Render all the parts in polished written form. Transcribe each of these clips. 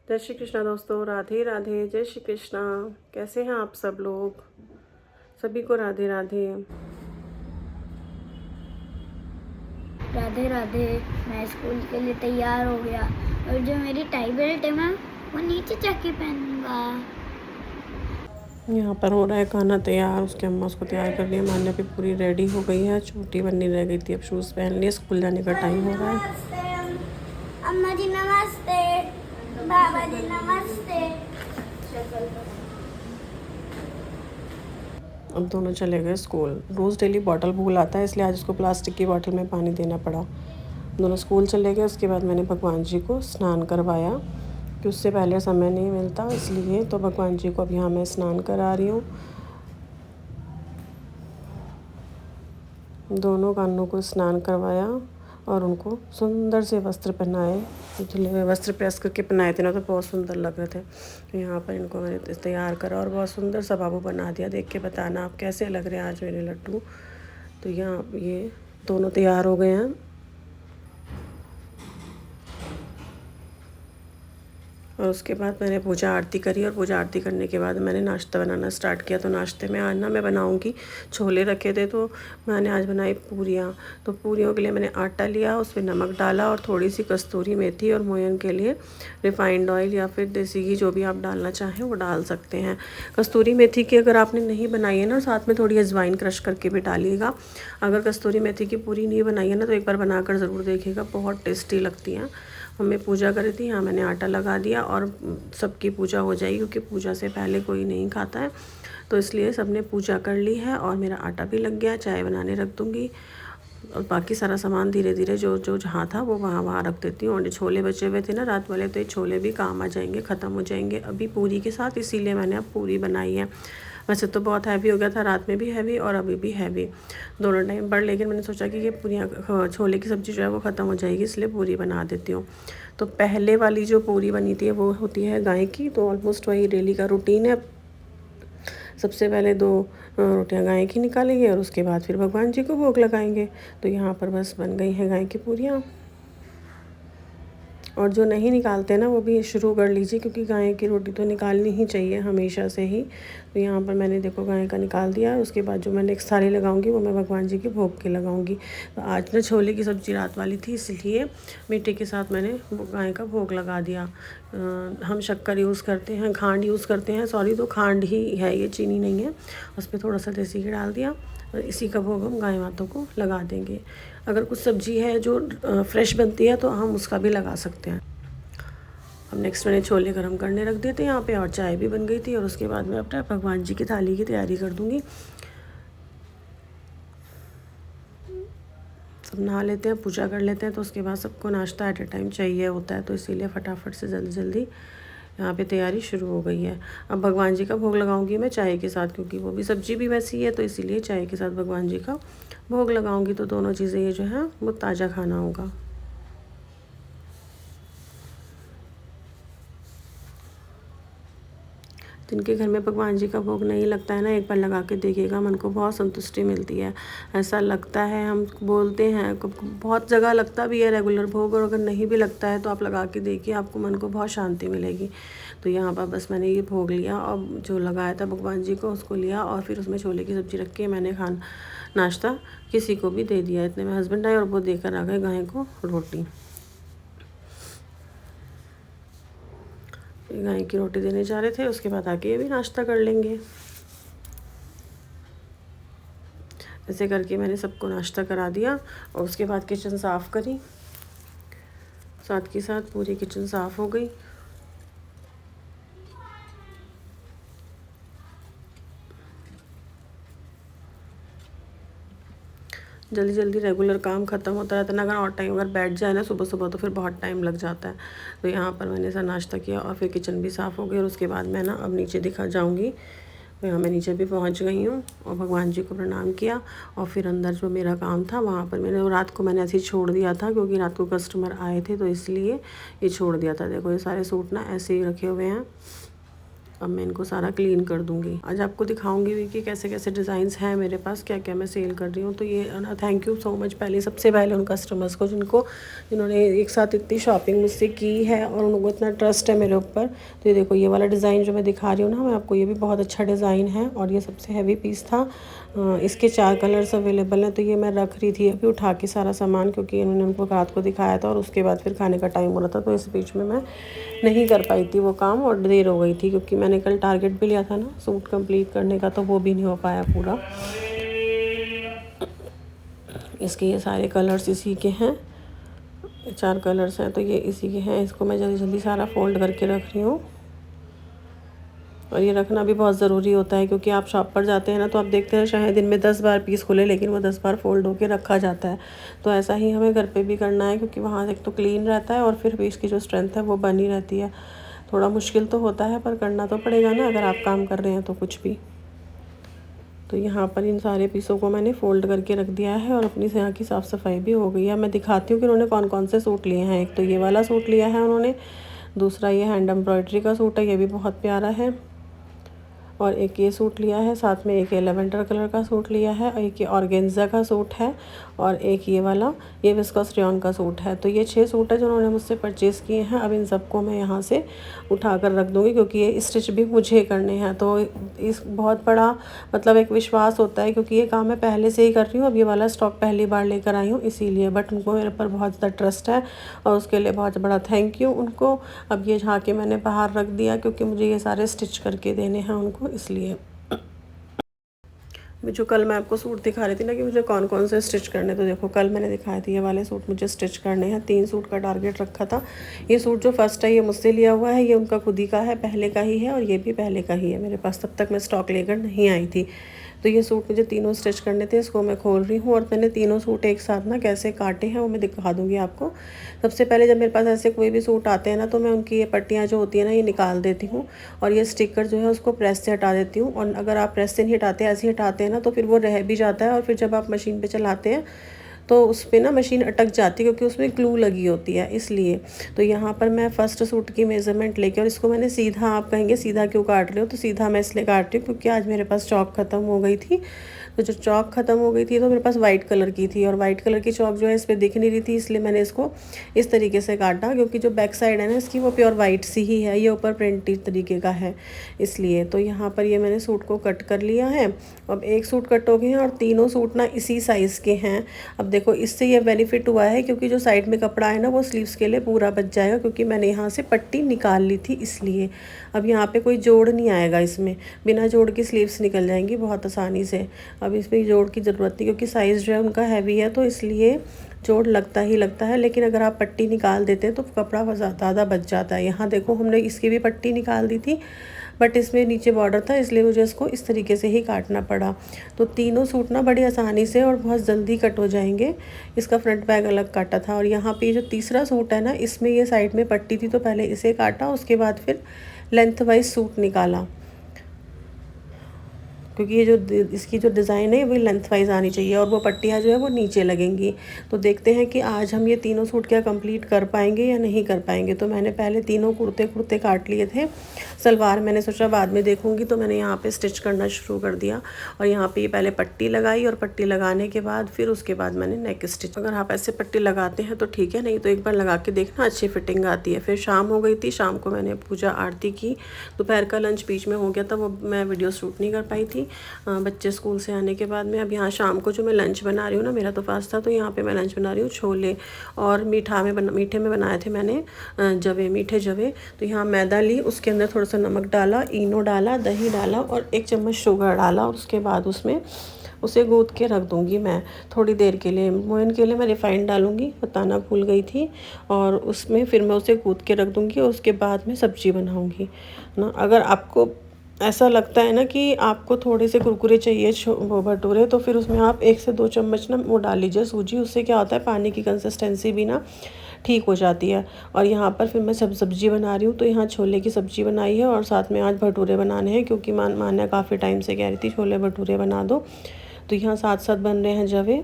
जय श्री कृष्णा दोस्तों, राधे राधे। जय श्री कृष्णा। कैसे हैं आप सब लोग? सभी को राधे राधे। राधे राधे। मैं स्कूल के लिए तैयार हो गया और जो मेरी टाई बेल्ट है मैं वो नीचे जाके पहनूंगा। यहाँ पर हो रहा है खाना तैयार। उसकी अम्मा उसको तैयार कर रही है। मान्या भी पूरी रेडी हो गई है। छोटी बननी रह गई थी, अब शूज़ पहन लिए। स्कूल जाने का टाइम हो रहा है। अम्मा जी नमस्ते, बाबा जी नमस्ते। अब दोनों चले गए स्कूल। रोज़ डेली बॉटल भूल आता है, इसलिए आज उसको प्लास्टिक की बॉटल में पानी देना पड़ा। दोनों स्कूल चले गए। उसके बाद मैंने भगवान जी को स्नान करवाया कि उससे पहले समय नहीं मिलता, इसलिए तो भगवान जी को अब यहाँ मैं स्नान करा रही हूँ। दोनों कानों को स्नान करवाया और उनको सुंदर से वस्त्र पहनाए। धुले हुए वस्त्र प्रेस करके पहनाए थे ना, तो बहुत सुंदर लग रहे थे। तो यहाँ पर इनको मैंने तैयार करा और बहुत सुंदर सा बाबू बना दिया। देख के बताना आप कैसे लग रहे हैं आज मेरे लड्डू। तो यहाँ ये दोनों तैयार हो गए हैं। और उसके बाद मैंने पूजा आरती करी और पूजा आरती करने के बाद मैंने नाश्ता बनाना स्टार्ट किया। तो नाश्ते में आज ना मैं बनाऊंगी, छोले रखे थे तो मैंने आज बनाई पूरियाँ। तो पूरियों के लिए मैंने आटा लिया, उस पर नमक डाला और थोड़ी सी कस्तूरी मेथी और मोयन के लिए रिफाइंड ऑयल या फिर देसी घी, जो भी आप डालना चाहें वो डाल सकते हैं। कस्तूरी मेथी की अगर आपने नहीं बनाई है ना, साथ में थोड़ी अजवाइन क्रश करके भी डालिएगा। अगर कस्तूरी मेथी की पूरी नहीं बनाई है ना, तो एक बार बनाकर ज़रूर देखिएगा, बहुत टेस्टी लगती हैं। मम्मी पूजा करी थी, यहाँ मैंने आटा लगा दिया और सबकी पूजा हो जाएगी, क्योंकि पूजा से पहले कोई नहीं खाता है, तो इसलिए सबने पूजा कर ली है। और मेरा आटा भी लग गया, चाय बनाने रख दूँगी। और बाकी सारा सामान धीरे धीरे जो जो जहाँ था वो वहाँ वहाँ रख देती हूँ। और छोले बचे हुए थे ना रात वाले, तो ये छोले भी काम आ जाएंगे, ख़त्म हो जाएंगे अभी पूरी के साथ, इसीलिए मैंने अब पूरी बनाई है। वैसे तो बहुत हैवी हो गया था, रात में भी हैवी और अभी भी हैवी, दोनों टाइम पर, लेकिन मैंने सोचा कि ये पूरियाँ छोले की सब्ज़ी जो है वो ख़त्म हो जाएगी, इसलिए पूरी बना देती हूँ। तो पहले वाली जो पूरी बनी थी वो होती है गाय की, तो ऑलमोस्ट वही डेली का रूटीन है। सबसे पहले 2 रोटियां गाय की निकालेंगे और उसके बाद फिर भगवान जी को भोग लगाएंगे। तो यहाँ पर बस बन गई हैं गाय की पूरियाँ। और जो नहीं निकालते ना वो भी शुरू कर लीजिए, क्योंकि गाय की रोटी तो निकालनी ही चाहिए हमेशा से ही। तो यहाँ पर मैंने देखो गाय का निकाल दिया। उसके बाद जो मैं नेक्स्ट थाली लगाऊंगी वो मैं भगवान जी के भोग के लगाऊंगी। तो आज ना छोले की सब्ज़ी रात वाली थी, इसलिए मीठे के साथ मैंने गाय का भोग लगा दिया। हम शक्कर यूज़ करते हैं, खांड यूज़ करते हैं, सॉरी, तो खांड ही है ये, चीनी नहीं है। उस पर थोड़ा सा देसी घी डाल दिया और इसी का भोग हम गाय मातों को लगा देंगे। अगर कुछ सब्ज़ी है जो फ्रेश बनती है तो हम उसका भी लगा सकते हैं। अब नेक्स्ट मैंने छोले गरम करने रख दिए थे यहाँ पे, और चाय भी बन गई थी। और उसके बाद मैं अपने भगवान जी की थाली की तैयारी कर दूँगी। सब नहा लेते हैं, पूजा कर लेते हैं, तो उसके बाद सबको नाश्ता एट ए टाइम चाहिए होता है, तो इसीलिए फटाफट से जल्दी जल्दी यहाँ पे तैयारी शुरू हो गई है। अब भगवान जी का भोग लगाऊंगी मैं चाय के साथ, क्योंकि वो भी सब्ज़ी भी वैसी है, तो इसीलिए चाय के साथ भगवान जी का भोग लगाऊंगी। तो दोनों चीज़ें ये जो है वो ताज़ा खाना होगा। जिनके घर में भगवान जी का भोग नहीं लगता है ना, एक बार लगा के देखिएगा, मन को बहुत संतुष्टि मिलती है। ऐसा लगता है, हम बोलते हैं बहुत जगह लगता भी है रेगुलर भोग, और अगर नहीं भी लगता है तो आप लगा के देखिए, आपको मन को बहुत शांति मिलेगी। तो यहाँ पर बस मैंने ये भोग लिया और जो लगाया था भगवान जी को उसको लिया, और फिर उसमें छोले की सब्ज़ी रख के मैंने नाश्ता किसी को भी दे दिया। इतने में हस्बैंड आए और वो देकर आ गए गाय को रोटी। गाय की रोटी देने जा रहे थे, उसके बाद आके ये भी नाश्ता कर लेंगे। ऐसे करके मैंने सबको नाश्ता करा दिया और उसके बाद किचन साफ़ करी, साथ के साथ पूरी किचन साफ़ हो गई। जल्दी जल्दी रेगुलर काम ख़त्म होता रहता है ना, अगर और टाइम अगर बैठ जाए ना सुबह सुबह तो फिर बहुत टाइम लग जाता है। तो यहाँ पर मैंने ऐसा नाश्ता किया और फिर किचन भी साफ़ हो गई, और उसके बाद मैं ना अब नीचे दिखा जाऊँगी। तो यहाँ मैं नीचे भी पहुँच गई हूँ और भगवान जी को प्रणाम किया, और फिर अंदर जो मेरा काम था वहाँ पर मैंने रात को मैंने ऐसे ही छोड़ दिया था, क्योंकि रात को कस्टमर आए थे, तो इसलिए ये छोड़ दिया था। देखो ये सारे सूट ना ऐसे ही रखे हुए हैं, अब मैं इनको सारा क्लीन कर दूँगी। आज आपको दिखाऊंगी भी कि कैसे कैसे डिज़ाइंस हैं मेरे पास, क्या क्या मैं सेल कर रही हूँ। तो ये ना, थैंक यू सो मच पहले, सबसे पहले उन कस्टमर्स को जिन्होंने एक साथ इतनी शॉपिंग मुझसे की है और उनको इतना ट्रस्ट है मेरे ऊपर। तो ये देखो, ये वाला डिज़ाइन जो मैं दिखा रही हूँ ना मैं आपको, ये भी बहुत अच्छा डिज़ाइन है और ये सबसे हैवी पीस था। इसके 4 कलर्स अवेलेबल हैं। तो ये मैं रख रही थी अभी उठा के सारा सामान, क्योंकि इन्होंने उनको रात को दिखाया था और उसके बाद फिर खाने का टाइम हो रहा था। तो इस बीच में मैं नहीं कर पाई थी वो काम और देर हो गई थी, क्योंकि मैंने कल टारगेट भी लिया था ना सूट कंप्लीट करने का, तो वो भी नहीं हो पाया पूरा। इसके ये सारे कलर्स इसी के हैं, 4 कलर्स हैं तो ये इसी के हैं। इसको मैं जल्दी जल्दी सारा फोल्ड करके रख रही हूँ। और ये रखना भी बहुत ज़रूरी होता है, क्योंकि आप शॉप पर जाते हैं ना तो आप देखते हैं शायद दिन में 10 बार पीस खुले, लेकिन वो 10 बार फोल्ड होके रखा जाता है। तो ऐसा ही हमें घर पे भी करना है, क्योंकि वहाँ एक तो क्लीन रहता है और फिर पीस की जो स्ट्रेंथ है वो बनी रहती है। थोड़ा मुश्किल तो होता है पर करना तो पड़ेगा ना, अगर आप काम कर रहे हैं तो कुछ भी। तो यहाँ पर इन सारे पीसों को मैंने फ़ोल्ड करके रख दिया है और अपनी यहाँ की साफ़ सफाई भी हो गई है। मैं दिखाती हूँ कि उन्होंने कौन कौन से सूट लिए हैं। एक तो ये वाला सूट लिया है उन्होंने, दूसरा ये हैंड एम्ब्रॉयडरी का सूट है, ये भी बहुत प्यारा है। और एक ये सूट लिया है, साथ में एक ये लेवेंडर कलर का सूट लिया है, और एक ये ऑर्गेन्जा का सूट है, और एक ये वाला ये विस्कस रेयॉन का सूट है। तो ये 6 सूट है जो उन्होंने मुझसे परचेज़ किए हैं। अब इन सबको मैं यहाँ से उठा कर रख दूँगी, क्योंकि ये स्टिच भी मुझे करने हैं। तो इस बहुत बड़ा मतलब एक विश्वास होता है, क्योंकि ये काम मैं पहले से ही कर रही हूँ। अब ये वाला स्टॉक पहली बार लेकर आई हूँ इसीलिए, बट उनको मेरे पर बहुत ज़्यादा ट्रस्ट है और उसके लिए बहुत बड़ा थैंक यू उनको। अब ये झाँके मैंने बाहर रख दिया, क्योंकि मुझे ये सारे स्टिच करके देने हैं उनको, इसलिए। जो कल मैं आपको सूट दिखा रही थी ना कि मुझे कौन कौन से स्टिच करने, तो देखो कल मैंने दिखाए थे ये वाले सूट मुझे स्टिच करने हैं। 3 सूट का टारगेट रखा था। ये सूट जो फर्स्ट है ये मुझसे लिया हुआ है, ये उनका खुद ही का है, पहले का ही है, और ये भी पहले का ही है मेरे पास, तब तक मैं स्टॉक लेकर नहीं आई थी। तो ये सूट मुझे तीनों स्टिच करने थे, इसको मैं खोल रही हूँ और मैंने तीनों सूट एक साथ ना कैसे काटे हैं वो मैं दिखा दूँगी आपको। सबसे पहले जब मेरे पास ऐसे कोई भी सूट आते हैं ना तो मैं उनकी ये पट्टियाँ जो होती है ना ये निकाल देती हूँ, और ये स्टिकर जो है उसको प्रेस से हटा देती हूँ। और अगर आप प्रेस से नहीं हटाते, ऐसे ही हटाते हैं ना तो फिर वो रह भी जाता है, और फिर जब आप मशीन पर चलाते हैं तो उस पर ना मशीन अटक जाती है, क्योंकि उसमें ग्लू लगी होती है, इसलिए। तो यहाँ पर मैं फ़र्स्ट सूट की मेज़रमेंट लेके, और इसको मैंने सीधा, आप कहेंगे सीधा क्यों काट रहे हो, तो सीधा मैं इसलिए काट रही हूँ क्योंकि आज मेरे पास चॉक ख़त्म हो गई थी। तो जो चॉक ख़त्म हो गई थी तो मेरे पास वाइट कलर की थी, और वाइट कलर की चॉक जो है इस पर दिख नहीं रही थी, इसलिए मैंने इसको इस तरीके से काटा, क्योंकि जो बैक साइड है ना इसकी वो प्योर वाइट सी ही है, ये ऊपर प्रिंटेड तरीके का है, इसलिए। तो यहाँ पर ये मैंने सूट को कट कर लिया है। अब एक सूट कट हो गए हैं और तीनों सूट ना इसी साइज़ के हैं। अब देखो इससे ये बेनिफिट हुआ है, क्योंकि जो साइड में कपड़ा है ना वो स्लीव्स के लिए पूरा बच जाएगा, क्योंकि मैंने यहाँ से पट्टी निकाल ली थी, इसलिए। अब यहाँ पे कोई जोड़ नहीं आएगा, इसमें बिना जोड़ की स्लीव्स निकल जाएंगी बहुत आसानी से। अब इसमें जोड़ की ज़रूरत नहीं, क्योंकि साइज़ जो है उनका हैवी है, तो इसलिए जोड़ लगता ही लगता है। लेकिन अगर आप पट्टी निकाल देते हैं तो कपड़ा ज़्यादा बच जाता है। यहाँ देखो हमने इसकी भी पट्टी निकाल दी थी, बट इसमें नीचे बॉर्डर था, इसलिए मुझे इसको इस तरीके से ही काटना पड़ा। तो तीनों सूट ना बड़ी आसानी से और बहुत जल्दी कट हो जाएंगे। इसका फ्रंट बैग अलग काटा था, और यहाँ पे जो तीसरा सूट है ना इसमें ये साइड में पट्टी थी, तो पहले इसे काटा, उसके बाद फिर लेंथ वाइज सूट निकाला, क्योंकि ये जो इसकी जो डिज़ाइन है वो लेंथ वाइज आनी चाहिए, और वो पट्टियाँ जो है वो नीचे लगेंगी। तो देखते हैं कि आज हम ये तीनों सूट क्या कंप्लीट कर पाएंगे या नहीं कर पाएंगे। तो मैंने पहले तीनों कुर्ते काट लिए थे। सलवार मैंने सोचा बाद में देखूंगी, तो मैंने यहाँ पे स्टिच करना शुरू कर दिया, और यहाँ पे ये पहले पट्टी लगाई, और पट्टी लगाने के बाद फिर उसके बाद मैंने नेक स्टिच। अगर आप ऐसे पट्टी लगाते हैं तो ठीक है, नहीं तो एक बार लगा के देखना, अच्छी फिटिंग आती है। फिर शाम हो गई थी, शाम को मैंने पूजा आरती की। दोपहर का लंच बीच में हो गया था, वो मैं वीडियो शूट नहीं कर पाई थी बच्चे स्कूल से आने के बाद में। अब यहाँ शाम को जो मैं लंच बना रही हूँ ना, मेरा तो फास्ट था, तो यहाँ पे मैं लंच बना रही हूँ छोले, और मीठे में बनाए थे मैंने मीठे जवे। तो यहाँ मैदा ली, उसके अंदर थोड़ा सा नमक डाला, इनो डाला, दही डाला, और 1 चम्मच शुगर डाला, और उसके बाद उसमें उसे गूँथ के रख दूँगी मैं थोड़ी देर के लिए। मोयन के लिए मैं रिफ़ाइंड डालूँगी, बताना भूल गई थी, और उसमें फिर मैं उसे गूँथ के रख दूँगी, और उसके बाद में सब्ज़ी बनाऊँगी ना। अगर आपको ऐसा लगता है ना कि आपको थोड़े से कुरकुरे चाहिए वो भटूरे, तो फिर उसमें आप 1 से 2 चम्मच ना वो डाल लीजिए सूजी। उससे क्या होता है, पानी की कंसिस्टेंसी भी ना ठीक हो जाती है। और यहाँ पर फिर मैं सब्ज़ी बना रही हूँ, तो यहाँ छोले की सब्ज़ी बनाई है, और साथ में आज भटूरे बनाने हैं, क्योंकि मान्या काफ़ी टाइम से कह रही थी छोले भटूरे बना दो। तो यहाँ साथ साथ बन रहे हैं जवे,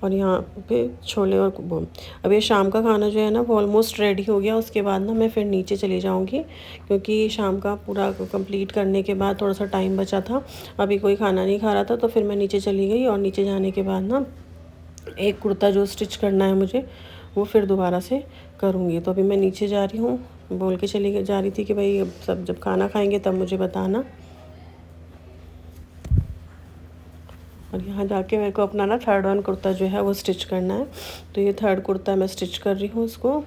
और यहाँ पे छोले और अब ये शाम का खाना जो है ना वो ऑलमोस्ट रेडी हो गया। उसके बाद ना मैं फिर नीचे चली जाऊँगी, क्योंकि शाम का पूरा कंप्लीट करने के बाद थोड़ा सा टाइम बचा था, अभी कोई खाना नहीं खा रहा था, तो फिर मैं नीचे चली गई। और नीचे जाने के बाद ना एक कुर्ता जो स्टिच करना है मुझे, वो फिर दोबारा से करूँगी। तो अभी मैं नीचे जा रही हूँ, बोल के चली जा रही थी कि भाई अब सब जब खाना खाएंगे तब मुझे बताना। और यहाँ जाके मेरे को अपना ना 3rd वन कुर्ता जो है वो स्टिच करना है। तो ये 3rd कुर्ता मैं स्टिच कर रही हूँ उसको।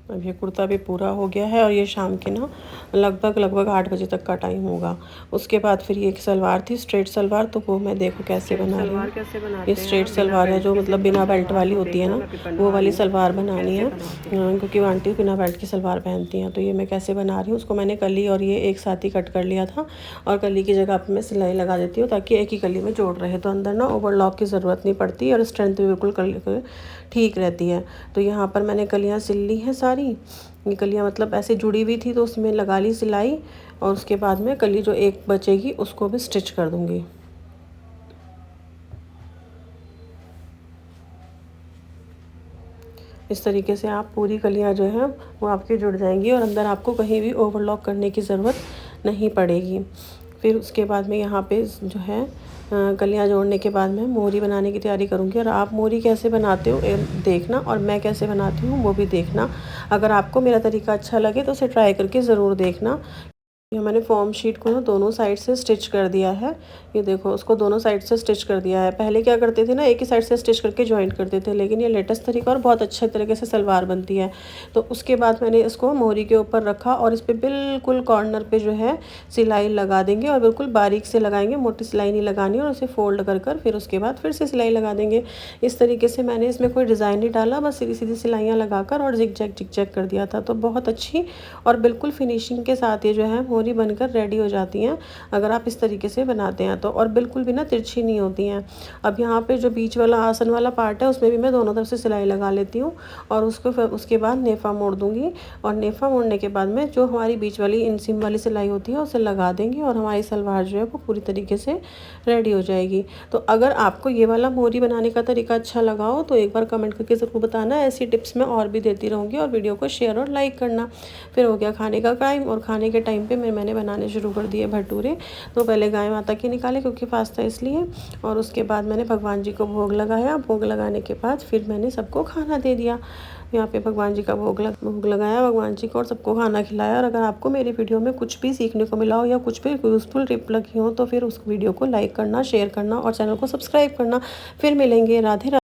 अब ये कुर्ता भी पूरा हो गया है और ये शाम के ना लगभग 8 बजे तक का टाइम होगा। उसके बाद फिर ये एक सलवार थी, स्ट्रेट सलवार, तो वो मैं देखो कैसे बना रही हूँ। ये स्ट्रेट सलवार है जो मतलब बिना बेल्ट वाली होती है ना, वो वाली सलवार बनानी है, क्योंकि आंटी बिना बेल्ट की सलवार पहनती हैं। तो ये मैं कैसे बना रही हूँ, उसको मैंने कली और ये एक साथ ही कट कर लिया था, और कली की जगह पर मैं सिलाई लगा देती हूँ ताकि एक ही कली में जोड़ रहे, तो अंदर ना ओवरलॉक की ज़रूरत नहीं पड़ती और स्ट्रेंथ भी बिल्कुल ठीक रहती है। तो यहाँ पर मैंने कलियाँ सिल ली हैं सारी। ये कलियाँ मतलब ऐसे जुड़ी हुई थी तो उसमें लगा ली सिलाई, और उसके बाद में कली जो एक बचेगी उसको भी स्टिच कर दूँगी। इस तरीके से आप पूरी कलियाँ जो हैं वो आपकी जुड़ जाएंगी और अंदर आपको कहीं भी ओवरलॉक करने की ज़रूरत नहीं पड़ेगी। फिर उसके बाद में यहाँ पे जो है कलियाँ जोड़ने के बाद मैं मोरी बनाने की तैयारी करूँगी। और आप मोरी कैसे बनाते हो देखना, और मैं कैसे बनाती हूँ वो भी देखना। अगर आपको मेरा तरीका अच्छा लगे तो उसे ट्राई करके ज़रूर देखना। ये मैंने फॉर्म शीट को ना दोनों साइड से स्टिच कर दिया है। ये देखो, उसको दोनों साइड से स्टिच कर दिया है। पहले क्या करते थे ना, एक ही साइड से स्टिच करके जॉइंट करते थे, लेकिन ये लेटेस्ट तरीका और बहुत अच्छे तरीके से सलवार बनती है। तो उसके बाद मैंने इसको मोरी के ऊपर रखा और इस पर बिल्कुल कॉर्नर पे जो है सिलाई लगा देंगे, और बिल्कुल बारीक से लगाएंगे, मोटी सिलाई नहीं लगानी, और उसे फोल्ड कर फिर उसके बाद फिर से सिलाई लगा देंगे। इस तरीके से मैंने इसमें कोई डिज़ाइन नहीं डाला, बस सीधी सीधी सिलाइयाँ लगाकर और जिग जैग कर दिया था। तो बहुत अच्छी और बिल्कुल फिनिशिंग के साथ ये जो है मोरी बनकर रेडी हो जाती हैं अगर आप इस तरीके से बनाते हैं तो, और बिल्कुल भी ना तिरछी नहीं होती हैं। अब यहाँ पे जो बीच वाला आसन वाला पार्ट है उसमें भी मैं दोनों तरफ से सिलाई लगा लेती हूँ, और उसको फिर उसके बाद नेफा मोड़ दूँगी, और नेफा मोड़ने के बाद में जो हमारी बीच वाली इनसीम वाली सिलाई होती है उसे लगा देंगे, और हमारी सलवार जो है वो पूरी तरीके से रेडी हो जाएगी। तो अगर आपको ये वाला मोरी बनाने का तरीका अच्छा लगा हो तो एक बार कमेंट करके ज़रूर बताना। ऐसी टिप्स मैं और भी देती रहूँगी, और वीडियो को शेयर और लाइक करना। फिर हो गया खाने का टाइम, और खाने के टाइम पे मैंने बनाने शुरू कर दिए भटूरे। तो पहले गाय माता के निकाले क्योंकि फास्ट था इसलिए, और उसके बाद मैंने भगवान जी को भोग लगाया। भोग लगाने के बाद फिर मैंने सबको खाना दे दिया। यहाँ पे भगवान जी का भोग लगाया भगवान जी को, और सबको खाना खिलाया। और अगर आपको मेरी वीडियो में कुछ भी सीखने को मिला हो या कुछ भी यूज़फुल टिप लगी हो तो फिर उस वीडियो को लाइक करना, शेयर करना और चैनल को सब्सक्राइब करना। फिर मिलेंगे। राधे राधे।